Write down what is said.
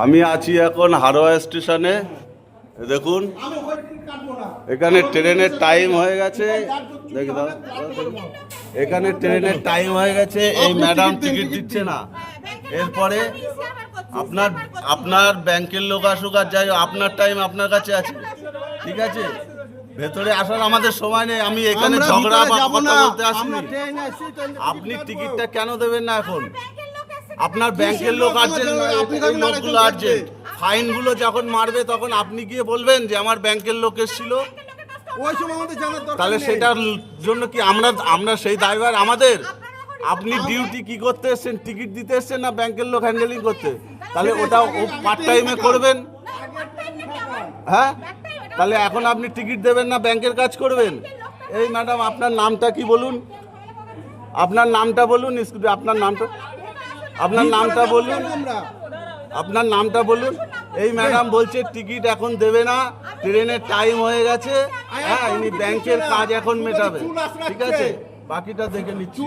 আমি আছি এখন হারোয়া স্টেশনে। দেখুন এখানে ট্রেনের টাইম হয়ে গেছে। দেখি দাও, এখানে ট্রেনের টাইম হয়ে গেছে। এই ম্যাডাম টিকিট দিচ্ছে না। এরপরে আপনার আপনার ব্যাংকের লোক আসুক আর যাই হোক, আপনার টাইম আপনার কাছে আছে, ঠিক আছে? ভেতরে আসার আমাদের সময় নেই। আমি এখানে ঝগড়া বা কথা বলতে আসিনি। আপনি টিকিটটা কেন দেবেন না এখন? আপনার ব্যাংকের লোক আর্জেন্ট, এই লোকগুলো আর্জেন্ট। ফাইনগুলো যখন মারবে তখন আপনি গিয়ে বলবেন যে আমার ব্যাংকের লোক এসেছিল। তাহলে সেটার জন্য কি আমরা সেই দায়ভার আমাদের? আপনি ডিউটি কি করতে এসেছেন? টিকিট দিতে এসেছেন না ব্যাংকের লোক হ্যান্ডেলিং করতে? তাহলে ওটা ও পার্ট টাইমে করবেন। হ্যাঁ, তাহলে এখন আপনি টিকিট দেবেন না ব্যাংকের কাজ করবেন? এই ম্যাডাম, আপনার নামটা কি বলুন? আপনার নামটা বলুন। আপনার নামটা বলুন। আপনার নামটা বলুন। এই ম্যাডাম বলছে টিকিট এখন দেবে না, ট্রেনের টাইম হয়ে গেছে। হ্যাঁ, ইনি ব্যাংকের কাজ এখন মেটাবে, ঠিক আছে? বাকিটা দেখে নিচ্ছি।